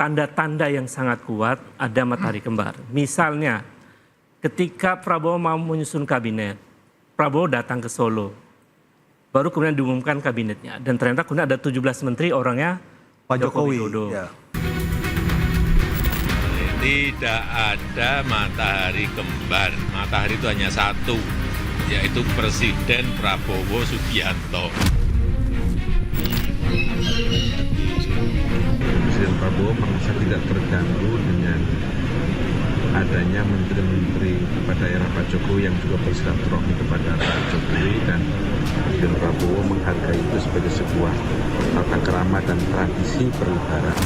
tanda-tanda yang sangat kuat ada matahari kembar. Misalnya ketika Prabowo mau menyusun kabinet, Prabowo datang ke Solo. Baru kemudian diumumkan kabinetnya. Dan ternyata kemudian ada 17 menteri orangnya Pak Jokowi. Widodo. Ya. Tidak ada matahari kembar. Matahari itu hanya satu, yaitu Presiden Prabowo Subianto. Presiden Prabowo merasa tidak terganggu dengan adanya menteri-menteri pada era Pak Jokowi yang juga bersilaturahmi kepada Pak Jokowi, dan Presiden Prabowo menghargai itu sebagai sebuah tata krama dan tradisi berlebaran.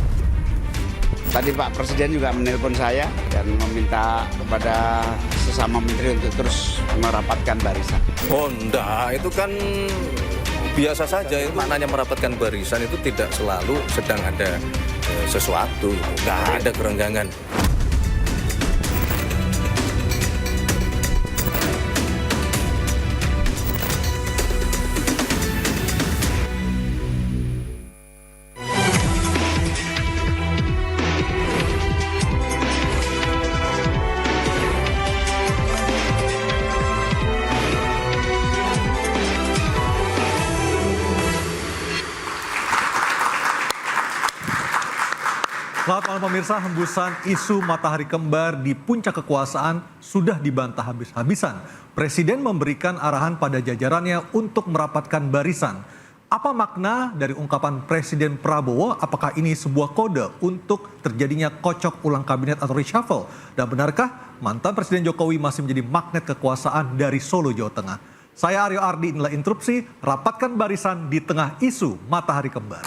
Tadi Pak Presiden juga menelpon saya dan meminta kepada sesama menteri untuk terus merapatkan barisan. Oh enggak, itu kan biasa saja. Itu maknanya merapatkan barisan itu tidak selalu sedang ada sesuatu. Enggak ada kerenggangan. Selamat malam pemirsa, hembusan isu matahari kembar di puncak kekuasaan sudah dibantah habis-habisan. Presiden memberikan arahan pada jajarannya untuk merapatkan barisan. Apa makna dari ungkapan Presiden Prabowo? Apakah ini sebuah kode untuk terjadinya kocok ulang kabinet atau reshuffle? Dan benarkah mantan Presiden Jokowi masih menjadi magnet kekuasaan dari Solo, Jawa Tengah? Saya Aryo Ardi, inilah Interupsi, rapatkan barisan di tengah isu matahari kembar.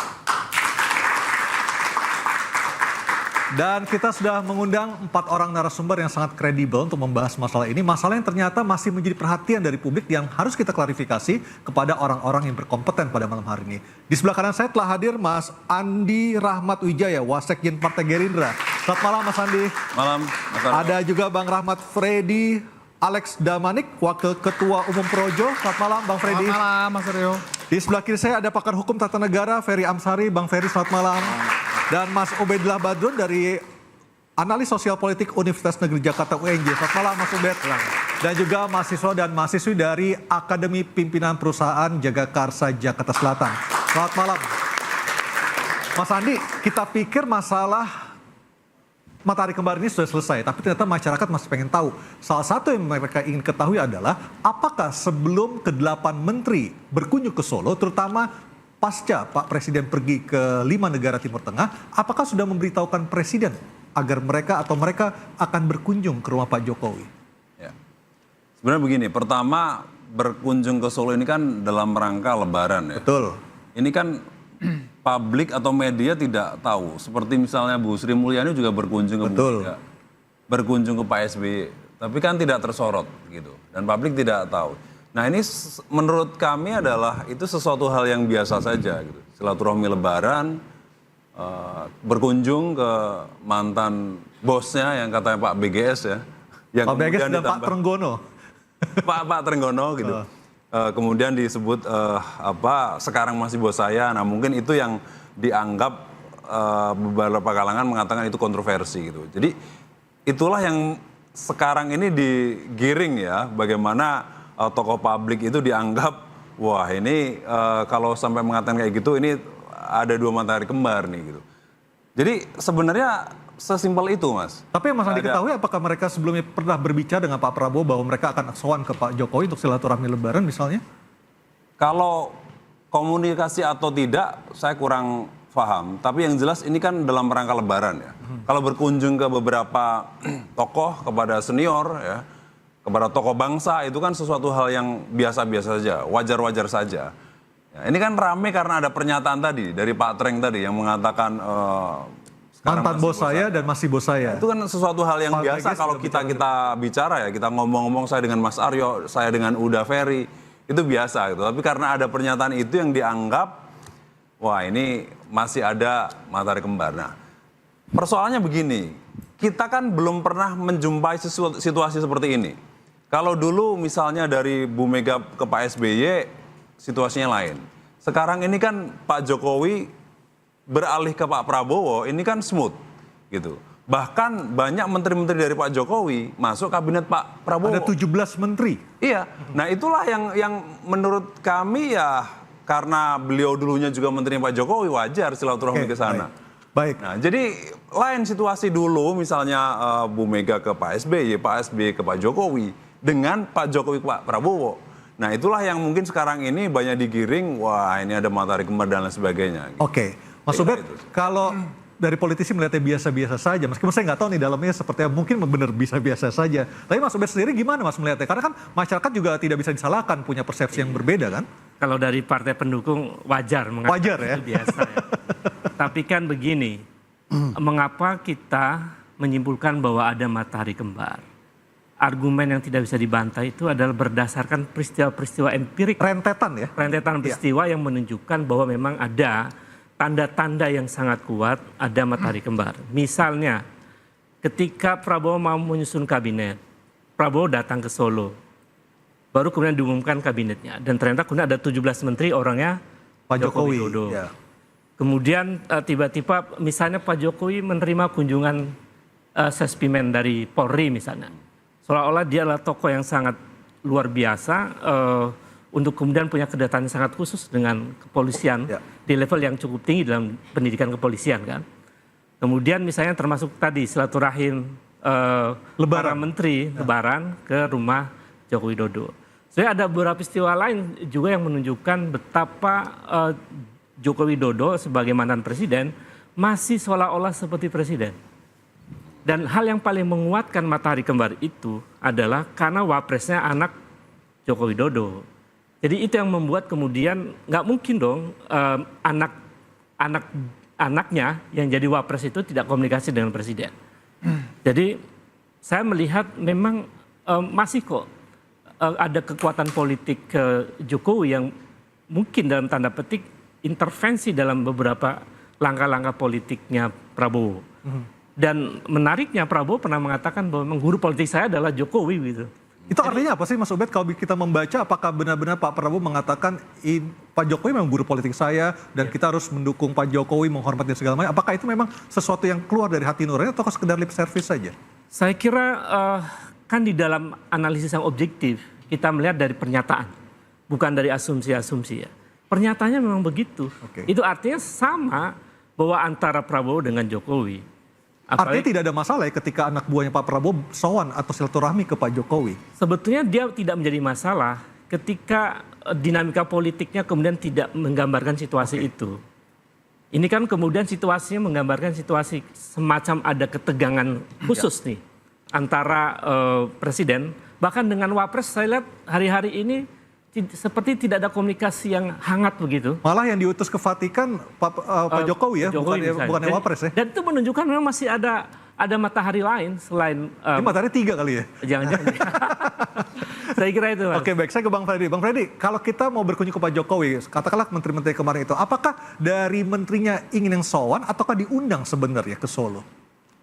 Dan kita sudah mengundang 4 orang narasumber yang sangat kredibel untuk membahas masalah ini. Masalah yang ternyata masih menjadi perhatian dari publik yang harus kita klarifikasi kepada orang-orang yang berkompeten pada malam hari ini. Di sebelah kanan saya telah hadir Mas Andi Rahmat Wijaya, Wasekjen Partai Gerindra. Selamat malam Mas Andi. Malam, Mas Aryo. Ada juga Bang Rahmat Freddy Alex Damanik, Wakil Ketua Umum Projo. Selamat malam Bang Freddy. Selamat malam Mas Aryo. Di sebelah kiri saya ada pakar hukum tata negara Ferry Amsari. Bang Ferry, selamat malam. Dan Mas Ubedillah Badrun dari Analis Sosial Politik Universitas Negeri Jakarta UNJ. Selamat malam Mas Ubed. Dan juga mahasiswa dan mahasiswi dari Akademi Pimpinan Perusahaan Jagakarsa Jakarta Selatan. Selamat malam. Mas Andi, kita pikir masalah matahari kembar ini sudah selesai, tapi ternyata masyarakat masih pengen tahu. Salah satu yang mereka ingin ketahui adalah apakah sebelum ke-8 menteri berkunjung ke Solo, terutama pasca Pak Presiden pergi ke 5 negara Timur Tengah, apakah sudah memberitahukan Presiden agar mereka akan berkunjung ke rumah Pak Jokowi? Ya. Sebenarnya begini, pertama berkunjung ke Solo ini kan dalam rangka Lebaran ya. Betul. Ini kan publik atau media tidak tahu. Seperti misalnya Bu Sri Mulyani juga berkunjung ke Betul. berkunjung ke Pak SBY, tapi kan tidak tersorot gitu. Dan publik tidak tahu. Nah ini menurut kami adalah itu sesuatu hal yang biasa saja gitu. Silaturahmi Lebaran, berkunjung ke mantan bosnya yang katanya Pak BGS ya. Yang Pak BGS dan Pak Trenggono. Pak Trenggono gitu. Kemudian disebut sekarang masih bos saya. Nah mungkin itu yang dianggap beberapa kalangan mengatakan itu kontroversi gitu. Jadi itulah yang sekarang ini digiring ya, bagaimana tokoh publik itu dianggap, wah ini kalau sampai mengatakan kayak gitu, ini ada 2 matahari kembar nih gitu. Jadi sebenarnya sesimpel itu Mas. Tapi yang Mas Andi ketahui apakah mereka sebelumnya pernah berbicara dengan Pak Prabowo bahwa mereka akan sowan ke Pak Jokowi untuk silaturahmi Lebaran misalnya? Kalau komunikasi atau tidak, saya kurang paham. Tapi yang jelas ini kan dalam rangka Lebaran ya. Kalau berkunjung ke beberapa tokoh, kepada senior ya, kepada tokoh bangsa, itu kan sesuatu hal yang biasa-biasa saja, wajar-wajar saja. Ya, ini kan rame karena ada pernyataan tadi dari Pak Treng tadi yang mengatakan mantan bos saya dan masih bos saya. Itu kan sesuatu hal yang biasa kalau kita bicara ya, kita ngomong-ngomong, saya dengan Mas Aryo, saya dengan Uda Ferry, itu biasa gitu. Tapi karena ada pernyataan itu yang dianggap, wah ini masih ada matahari kembar. Nah, persoalannya begini, kita kan belum pernah menjumpai situasi seperti ini. Kalau dulu misalnya dari Bu Mega ke Pak SBY, situasinya lain. Sekarang ini kan Pak Jokowi beralih ke Pak Prabowo, ini kan smooth. gitu. Bahkan banyak menteri-menteri dari Pak Jokowi masuk kabinet Pak Prabowo. Ada 17 menteri. Iya, nah itulah yang menurut kami ya karena beliau dulunya juga menterinya Pak Jokowi wajar silaturahmi ke sana. Baik. Nah, jadi lain situasi dulu misalnya Bu Mega ke Pak SBY ke Pak Jokowi dengan Pak Jokowi ke Pak Prabowo. Nah, itulah yang mungkin sekarang ini banyak digiring, wah ini ada matahari kembar dan lain sebagainya. Gitu. Oke, Mas Ubed, kalau dari politisi melihatnya biasa-biasa saja, meskipun saya nggak tahu nih dalamnya seperti apa, mungkin benar biasa-biasa saja. Tapi Mas Ubed sendiri gimana Mas melihatnya? Karena kan masyarakat juga tidak bisa disalahkan, punya persepsi yang berbeda kan? Kalau dari partai pendukung wajar mengatakan Wajar ya? itu biasa ya. Tapi kan begini, mengapa kita menyimpulkan bahwa ada matahari kembar? Argumen yang tidak bisa dibantah itu adalah berdasarkan peristiwa-peristiwa empirik. Rentetan ya? Rentetan peristiwa yang menunjukkan bahwa memang ada tanda-tanda yang sangat kuat ada matahari kembar. Misalnya ketika Prabowo mau menyusun kabinet, Prabowo datang ke Solo. Baru kemudian diumumkan kabinetnya. Dan ternyata kemudian ada 17 menteri orangnya Pak Jokowi. Widodo. Ya. Kemudian tiba-tiba misalnya Pak Jokowi menerima kunjungan Sespimen dari Polri misalnya. Seolah-olah dia adalah tokoh yang sangat luar biasa untuk kemudian punya kedatangan sangat khusus dengan kepolisian di level yang cukup tinggi dalam pendidikan kepolisian kan. Kemudian misalnya termasuk tadi silaturahim para menteri lebaran ke rumah Joko Widodo. Sebenarnya ada beberapa peristiwa lain juga yang menunjukkan betapa Joko Widodo sebagai mantan presiden masih seolah-olah seperti presiden. Dan hal yang paling menguatkan matahari kembar itu adalah karena wapresnya anak Joko Widodo. Jadi itu yang membuat kemudian nggak mungkin dong anaknya yang jadi wapres itu tidak komunikasi dengan presiden. Jadi saya melihat memang masih kok ada kekuatan politik Jokowi yang mungkin dalam tanda petik intervensi dalam beberapa langkah-langkah politiknya Prabowo. Dan menariknya Prabowo pernah mengatakan bahwa guru politik saya adalah Jokowi gitu. Itu artinya apa sih Mas Ubed kalau kita membaca apakah benar-benar Pak Prabowo mengatakan Pak Jokowi memang guru politik saya dan kita harus mendukung Pak Jokowi, menghormati segala macam. Apakah itu memang sesuatu yang keluar dari hati nurani atau sekedar lip service saja? Saya kira kan di dalam analisis yang objektif kita melihat dari pernyataan, bukan dari asumsi-asumsi ya. Pernyataannya memang begitu. Itu artinya sama bahwa antara Prabowo dengan Jokowi. Artinya tidak ada masalah ya ketika anak buahnya Pak Prabowo sowan atau silaturahmi ke Pak Jokowi? Sebetulnya dia tidak menjadi masalah ketika dinamika politiknya kemudian tidak menggambarkan situasi itu. Ini kan kemudian situasinya menggambarkan situasi semacam ada ketegangan khusus nih antara presiden. Bahkan dengan wapres saya lihat hari-hari ini seperti tidak ada komunikasi yang hangat begitu. Malah yang diutus ke Vatikan Pak Jokowi ya, bukan wapres ya. Dan itu menunjukkan memang masih ada matahari lain selain... Ini matahari 3 kali ya? Jangan-jangan. Saya kira itu. Mas. Oke baik, saya ke Bang Freddy. Bang Freddy, kalau kita mau berkunjung ke Pak Jokowi, katakanlah menteri-menteri kemarin itu, apakah dari menterinya ingin yang sowan ataukah diundang sebenarnya ke Solo?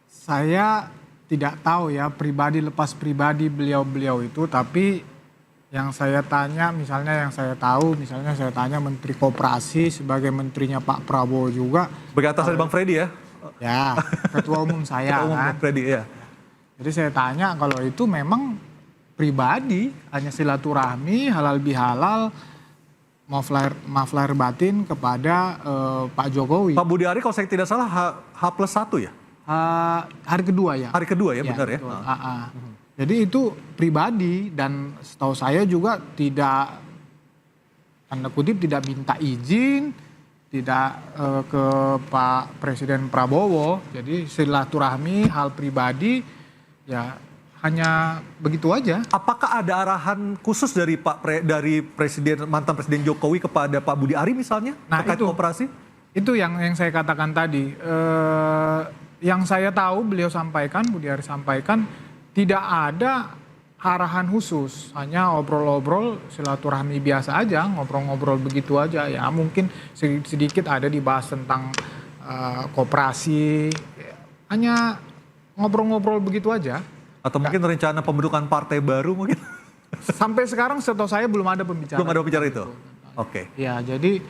Saya tidak tahu ya pribadi lepas pribadi beliau-beliau itu, tapi yang saya tanya, misalnya yang saya tahu, misalnya saya tanya Menteri Koperasi sebagai menterinya Pak Prabowo juga. Begatas dari Bang Freddy ya? Ya, ketua umum saya ketua umum kan. Bang Freddy ya. Jadi saya tanya kalau itu memang pribadi, hanya silaturahmi, halal bihalal, maaf lahir batin kepada Pak Jokowi. Pak Budi Ari kalau saya tidak salah H+1 ya? Hari kedua ya. Hari kedua ya, benar ya? Jadi itu pribadi dan setahu saya juga tidak, tanda kutip tidak minta izin, tidak ke Pak Presiden Prabowo. Jadi silaturahmi hal pribadi ya hanya begitu aja. Apakah ada arahan khusus dari mantan Presiden Jokowi kepada Pak Budi Ari misalnya terkait kooperasi? Itu yang saya katakan tadi. Yang saya tahu beliau sampaikan, Budi Ari sampaikan, tidak ada arahan khusus, hanya obrol-obrol silaturahmi biasa aja, ngobrol-ngobrol begitu aja. Ya mungkin sedikit ada dibahas tentang koperasi, hanya ngobrol-ngobrol begitu aja. Atau mungkin rencana pembentukan partai baru mungkin? Sampai sekarang setahu saya belum ada pembicaraan. Belum ada pembicaraan itu? Oke. Ya jadi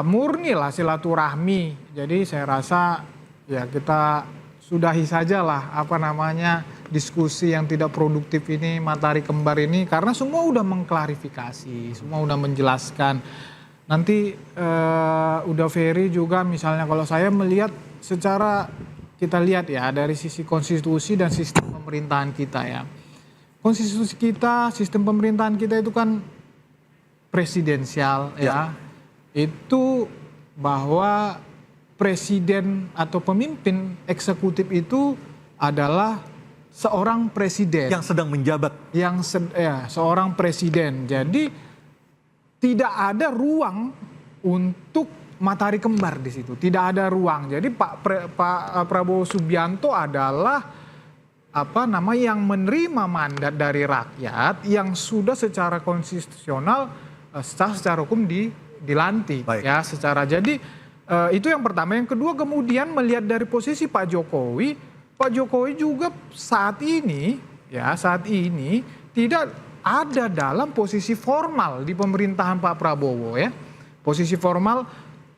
murni lah silaturahmi. Jadi saya rasa ya kita sudahi sajalah diskusi yang tidak produktif ini, matahari kembar ini, karena semua udah mengklarifikasi, semua udah menjelaskan. Nanti udah Ferry juga misalnya, kalau saya melihat secara, kita lihat ya dari sisi konstitusi dan sistem pemerintahan kita ya. Konstitusi kita, sistem pemerintahan kita itu kan presidensial ya. Itu bahwa presiden atau pemimpin eksekutif itu adalah seorang presiden. Yang sedang menjabat. Seorang presiden. Jadi tidak ada ruang untuk matahari kembar di situ. Tidak ada ruang. Jadi Pak Prabowo Subianto adalah yang menerima mandat dari rakyat yang sudah secara konstitusional, secara hukum dilantik. Baik. Ya, jadi itu yang pertama. Yang kedua, kemudian melihat dari posisi Pak Jokowi juga saat ini tidak ada dalam posisi formal di pemerintahan Pak Prabowo ya. Posisi formal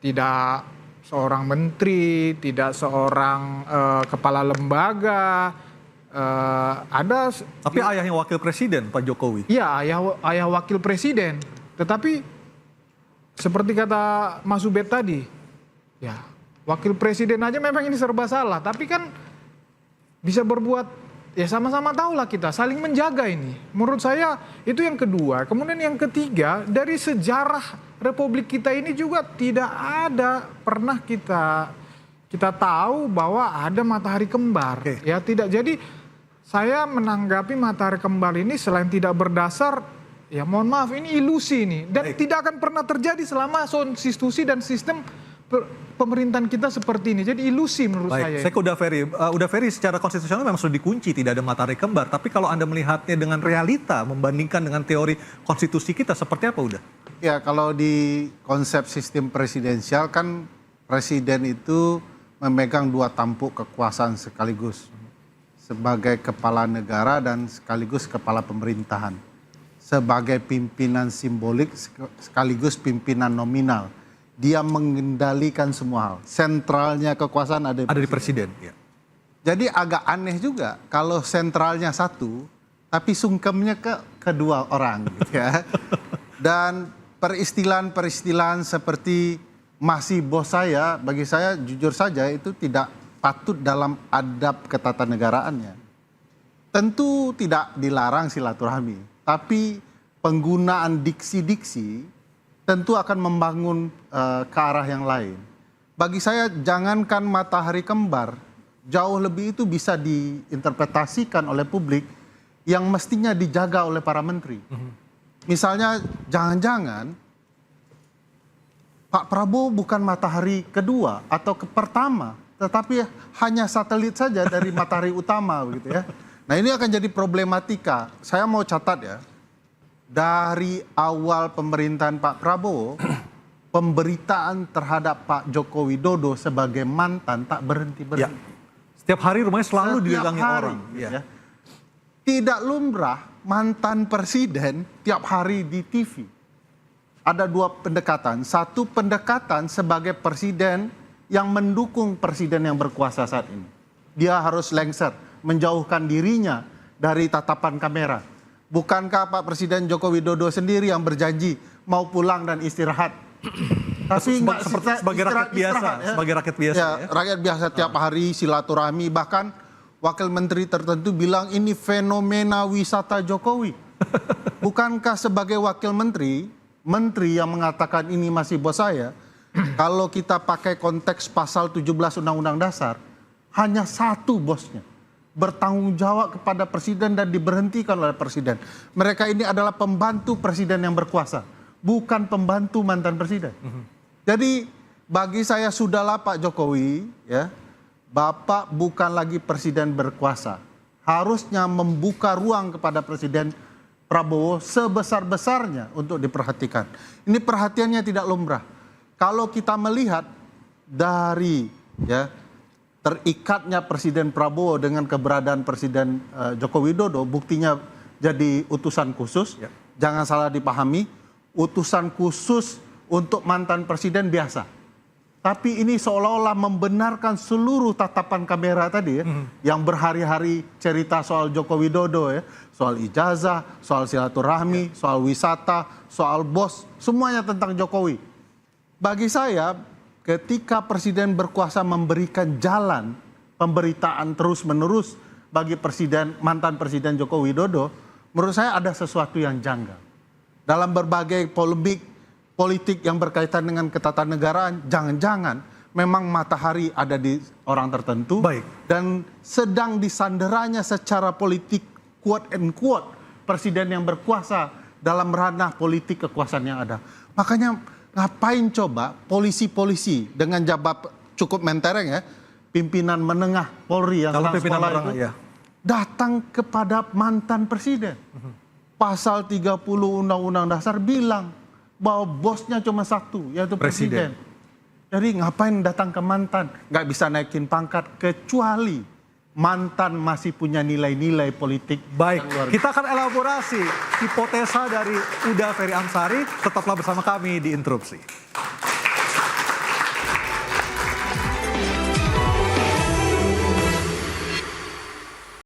tidak seorang menteri, tidak seorang kepala lembaga, Tapi ayahnya wakil presiden Pak Jokowi. Iya, ayah wakil presiden. Tetapi seperti kata Mas Ubed tadi, ya wakil presiden aja memang ini serba salah. Tapi kan bisa berbuat, ya sama-sama tahulah kita saling menjaga ini. Menurut saya itu yang kedua. Kemudian yang ketiga, dari sejarah Republik kita ini juga tidak ada pernah kita tahu bahwa ada matahari kembar. Oke. Ya tidak. Jadi saya menanggapi matahari kembar ini selain tidak berdasar, ya mohon maaf ini ilusi ini. Dan tidak akan pernah terjadi selama konstitusi dan sistem pemerintahan kita seperti ini. Jadi ilusi menurut saya. Saya ke Uda Ferry. Uda Ferry, secara konstitusional memang sudah dikunci, tidak ada matahari kembar. Tapi kalau Anda melihatnya dengan realita, membandingkan dengan teori konstitusi kita, seperti apa Uda? Ya, kalau di konsep sistem presidensial kan presiden itu memegang dua tampuk kekuasaan sekaligus. Sebagai kepala negara dan sekaligus kepala pemerintahan. Sebagai pimpinan simbolik sekaligus pimpinan nominal. Dia mengendalikan semua hal. Sentralnya kekuasaan ada di presiden. Ya. Jadi agak aneh juga kalau sentralnya satu, tapi sungkemnya ke kedua orang. Gitu ya. Dan peristilahan-peristilahan seperti masih bos saya, bagi saya jujur saja itu tidak patut dalam adab ketatanagaraan. Tentu tidak dilarang silaturahmi, tapi penggunaan diksi-diksi tentu akan membangun ke arah yang lain. Bagi saya jangankan matahari kembar, jauh lebih itu bisa diinterpretasikan oleh publik yang mestinya dijaga oleh para menteri. Misalnya jangan-jangan Pak Prabowo bukan matahari kedua atau pertama, tetapi hanya satelit saja dari matahari utama begitu ya. Nah, ini akan jadi problematika. Saya mau catat ya. Dari awal pemerintahan Pak Prabowo, pemberitaan terhadap Pak Joko Widodo sebagai mantan tak berhenti-berhenti. Ya. Setiap hari rumahnya selalu didatangi orang. Gitu ya. Tidak lumrah mantan presiden tiap hari di TV. Ada dua pendekatan. Satu pendekatan sebagai presiden yang mendukung presiden yang berkuasa saat ini. Dia harus lengser, menjauhkan dirinya dari tatapan kamera. Bukankah Pak Presiden Joko Widodo sendiri yang berjanji mau pulang dan istirahat? Tapi sebagai rakyat biasa, sebagai rakyat biasa. Ya, rakyat biasa tiap hari silaturahmi, bahkan wakil menteri tertentu bilang ini fenomena wisata Jokowi. Bukankah sebagai wakil menteri yang mengatakan ini masih bos saya, kalau kita pakai konteks pasal 17 Undang-Undang Dasar, hanya satu bosnya. Bertanggung jawab kepada presiden dan diberhentikan oleh presiden. Mereka ini adalah pembantu presiden yang berkuasa, bukan pembantu mantan presiden. Jadi bagi saya sudahlah Pak Jokowi, ya, Bapak bukan lagi presiden berkuasa. Harusnya membuka ruang kepada Presiden Prabowo sebesar-besarnya untuk diperhatikan. Ini perhatiannya tidak lumrah. Kalau kita melihat dari terikatnya Presiden Prabowo dengan keberadaan Presiden Joko Widodo, buktinya jadi utusan khusus. Ya. Jangan salah dipahami, utusan khusus untuk mantan presiden biasa. Tapi ini seolah-olah membenarkan seluruh tatapan kamera tadi ya, yang berhari-hari cerita soal Joko Widodo ya, soal ijazah, soal silaturahmi, soal wisata, soal bos, semuanya tentang Jokowi. Bagi saya, ketika Presiden berkuasa memberikan jalan pemberitaan terus-menerus bagi mantan Presiden Joko Widodo, menurut saya ada sesuatu yang janggal. Dalam berbagai polemik politik yang berkaitan dengan ketatanegaraan, jangan-jangan memang matahari ada di orang tertentu. Baik. Dan sedang disanderanya secara politik quote and quote presiden yang berkuasa dalam ranah politik kekuasaan yang ada. Makanya ngapain coba polisi-polisi dengan jabat cukup mentereng ya, pimpinan menengah Polri yang Kalau selang pimpinan sekolah menengah, itu ya. datang kepada mantan presiden. Pasal 30 Undang-Undang Dasar bilang bahwa bosnya cuma satu, yaitu presiden. Jadi ngapain datang ke mantan? Nggak bisa naikin pangkat kecuali mantan masih punya nilai-nilai politik. Baik, yang luar biasa. kita akan elaborasi hipotesa dari Uda Ferry Amsari. Tetaplah bersama kami di Interupsi.